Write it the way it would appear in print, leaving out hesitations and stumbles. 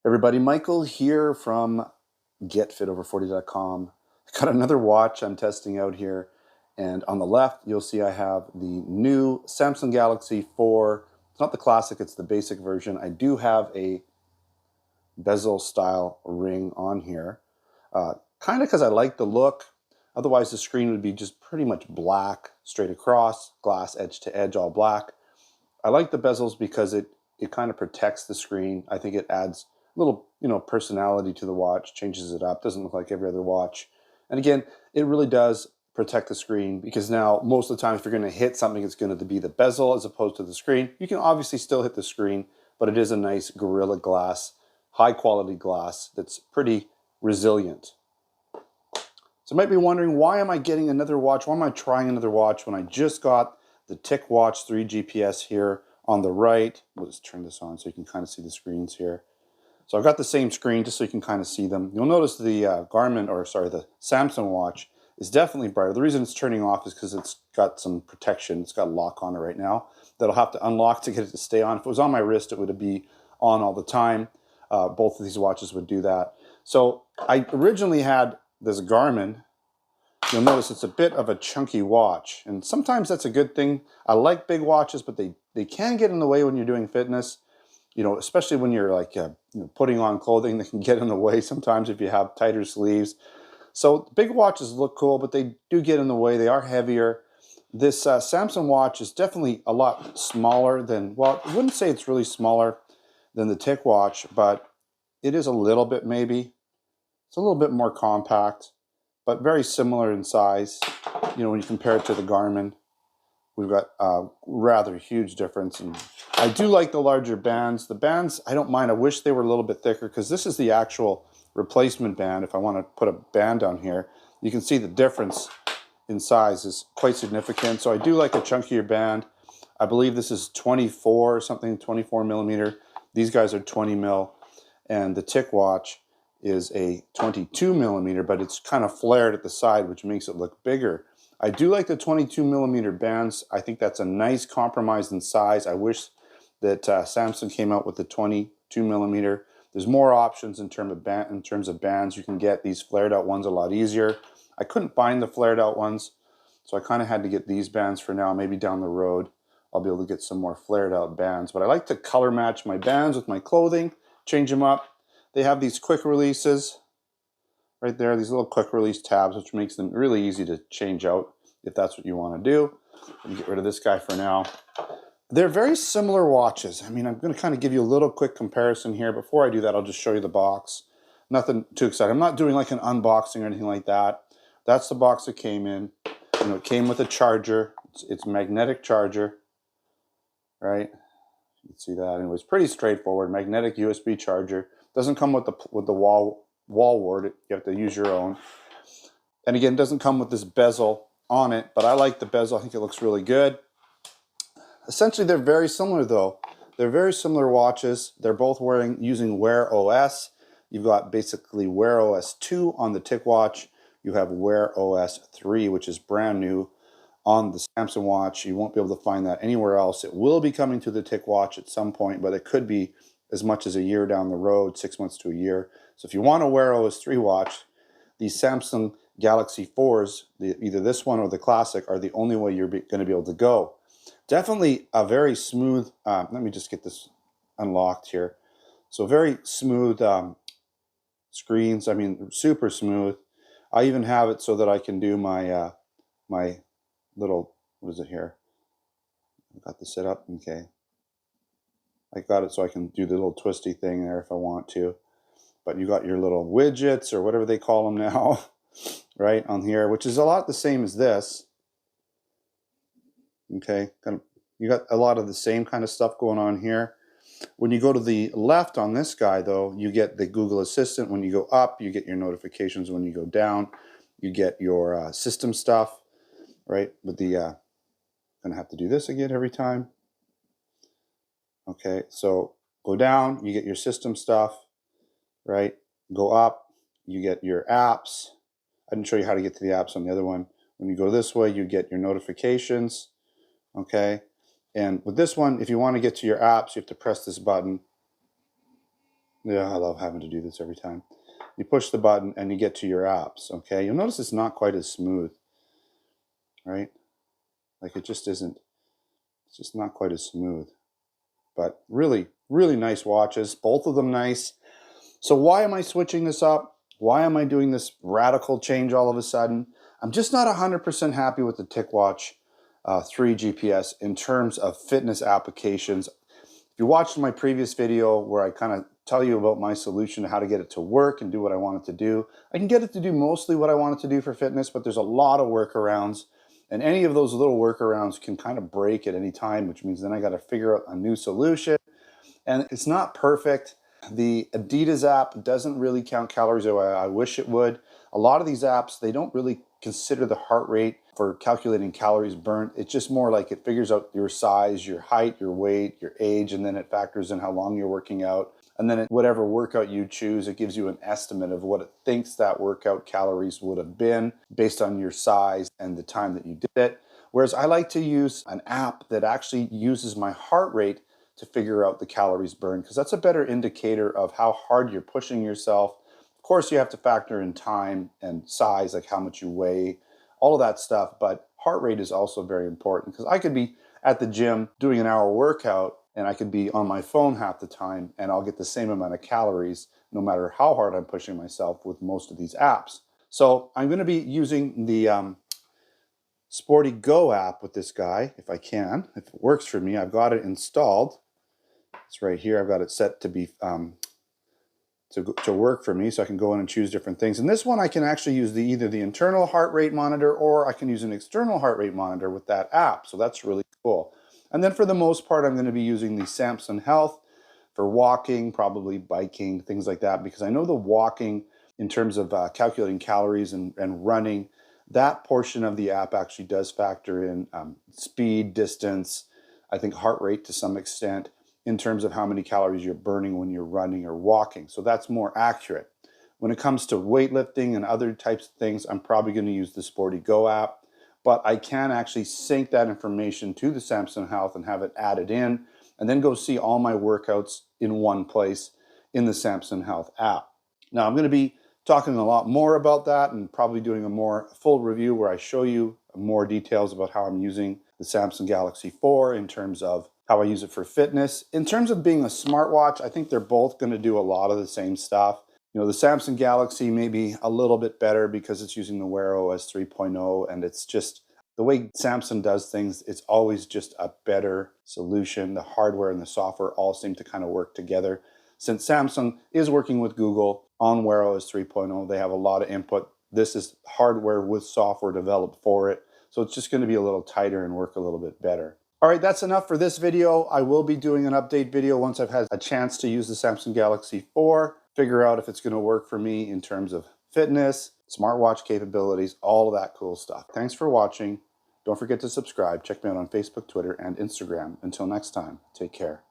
Everybody, Michael here from getfitover40.com. I got another watch I'm testing out here, and on the left you'll see I have the new Samsung Galaxy 4. It's not the classic, it's the basic version. I do have a bezel style ring on here, kind of because I like the look. Otherwise the screen would be just pretty much black straight across, glass edge to edge, all black. I like the bezels because it kind of protects the screen. I think it adds a little, personality to the watch, changes it up, doesn't look like every other watch. And again, it really does protect the screen, because now most of the time if you're going to hit something, it's going to be the bezel as opposed to the screen. You can obviously still hit the screen, but it is a nice Gorilla Glass, high quality glass that's pretty resilient. So you might be wondering, why am I getting another watch? Why am I trying another watch when I just got the TicWatch 3 GPS here on the right? Let's turn this on so you can kind of see the screens here. So I've got the same screen just so you can kind of see them. You'll notice the the Samsung watch is definitely brighter. The reason it's turning off is because it's got some protection. It's got a lock on it right now that'll have to unlock to get it to stay on. If it was on my wrist, it would be on all the time. Both of these watches would do that. So I originally had this Garmin. You'll notice it's a bit of a chunky watch, and sometimes that's a good thing. I like big watches, but they can get in the way when you're doing fitness. Especially when you're like putting on clothing, that can get in the way sometimes if you have tighter sleeves. So big watches look cool, but they do get in the way. They are heavier. This Samsung watch is definitely a lot smaller than, well, I wouldn't say it's really smaller than the TicWatch, but it is a little bit maybe. It's a little bit more compact, but very similar in size. When you compare it to the Garmin, we've got a rather huge difference. And I do like the larger bands. The bands, I don't mind. I wish they were a little bit thicker, because this is the actual replacement band. If I want to put a band down here, you can see the difference in size is quite significant. So I do like a chunkier band. I believe this is 24 or something, 24 millimeter. These guys are 20 mil. And the TicWatch is a 22 millimeter, but it's kind of flared at the side, which makes it look bigger. I do like the 22 millimeter bands. I think that's a nice compromise in size. I wish that Samsung came out with the 22 millimeter. There's more options in terms of bands. You can get these flared out ones a lot easier. I couldn't find the flared out ones, so I kind of had to get these bands for now. Maybe down the road I'll be able to get some more flared out bands. But I like to color match my bands with my clothing, change them up. They have these quick releases right there, these little quick release tabs, which makes them really easy to change out if that's what you want to do. Let me get rid of this guy for now. They're very similar watches. I mean, I'm going to kind of give you a little quick comparison here. Before I do that, I'll just show you the box. Nothing too exciting. I'm not doing like an unboxing or anything like that. That's the box it came in. It came with a charger. It's a magnetic charger, right? You can see that. And it was pretty straightforward. Magnetic USB charger. Doesn't come with the wall wart. You have to use your own. And again, it doesn't come with this bezel on it, but I like the bezel. I think it looks really good. Essentially, they're very similar though. They're very similar watches. They're both using Wear OS. You've got basically Wear OS 2 on the TicWatch. You have Wear OS 3, which is brand new on the Samsung watch. You won't be able to find that anywhere else. It will be coming to the TicWatch at some point, but it could be as much as a year down the road, 6 months to a year. So if you want a Wear OS 3 watch, these Samsung Galaxy 4s, either this one or the Classic, are the only way you're going to be able to go. Definitely a very smooth, let me just get this unlocked here. So very smooth screens, I mean super smooth. I even have it so that I can do my my little, what is it here? I got this set up, okay. I got it so I can do the little twisty thing there if I want to. But you got your little widgets or whatever they call them now, right, on here, which is a lot the same as this. Okay, you got a lot of the same kind of stuff going on here. When you go to the left on this guy, though, you get the Google Assistant. When you go up, you get your notifications. When you go down, you get your system stuff, right? With the, gonna have to do this again every time. Okay, so go down, you get your system stuff, right? Go up, you get your apps. I didn't show you how to get to the apps on the other one. When you go this way, you get your notifications, okay? And with this one, if you want to get to your apps, you have to press this button. Yeah, I love having to do this every time. You push the button and you get to your apps, okay? You'll notice it's not quite as smooth, right? Like it just isn't, it's just not quite as smooth. But really, really nice watches, both of them nice. So why am I switching this up? Why am I doing this radical change all of a sudden? I'm just not 100% happy with the TicWatch 3 GPS in terms of fitness applications. If you watched my previous video where I kind of tell you about my solution to how to get it to work and do what I want it to do, I can get it to do mostly what I want it to do for fitness, but there's a lot of workarounds. And any of those little workarounds can kind of break at any time, which means then I got to figure out a new solution. And it's not perfect. The Adidas app doesn't really count calories the way I wish it would. A lot of these apps, they don't really consider the heart rate for calculating calories burnt. It's just more like it figures out your size, your height, your weight, your age, and then it factors in how long you're working out. And then whatever workout you choose, it gives you an estimate of what it thinks that workout calories would have been based on your size and the time that you did it. Whereas I like to use an app that actually uses my heart rate to figure out the calories burned, because that's a better indicator of how hard you're pushing yourself. Of course, you have to factor in time and size, like how much you weigh, all of that stuff, but heart rate is also very important, because I could be at the gym doing an hour workout and I could be on my phone half the time and I'll get the same amount of calories no matter how hard I'm pushing myself with most of these apps. So I'm going to be using the Sporty Go app with this guy, if I can. If it works for me, I've got it installed. It's right here. I've got it set to be to work for me, so I can go in and choose different things. And this one I can actually use either the internal heart rate monitor, or I can use an external heart rate monitor with that app. So that's really cool. And then for the most part, I'm going to be using the Samsung Health for walking, probably biking, things like that, because I know the walking in terms of calculating calories and running, that portion of the app actually does factor in speed, distance, I think heart rate to some extent, in terms of how many calories you're burning when you're running or walking. So that's more accurate. When it comes to weightlifting and other types of things, I'm probably going to use the Sporty Go app, but I can actually sync that information to the Samsung Health and have it added in, and then go see all my workouts in one place in the Samsung Health app. Now I'm going to be talking a lot more about that and probably doing a more full review where I show you more details about how I'm using the Samsung Galaxy 4 in terms of how I use it for fitness. In terms of being a smartwatch, I think they're both going to do a lot of the same stuff. You know, the Samsung Galaxy may be a little bit better because it's using the Wear OS 3.0, and it's just the way Samsung does things, it's always just a better solution. The hardware and the software all seem to kind of work together. Since Samsung is working with Google on Wear OS 3.0, they have a lot of input. This is hardware with software developed for it, so it's just going to be a little tighter and work a little bit better. All right, that's enough for this video. I will be doing an update video once I've had a chance to use the Samsung Galaxy 4, figure out if it's going to work for me in terms of fitness, smartwatch capabilities, all of that cool stuff. Thanks for watching. Don't forget to subscribe. Check me out on Facebook, Twitter, and Instagram. Until next time, take care.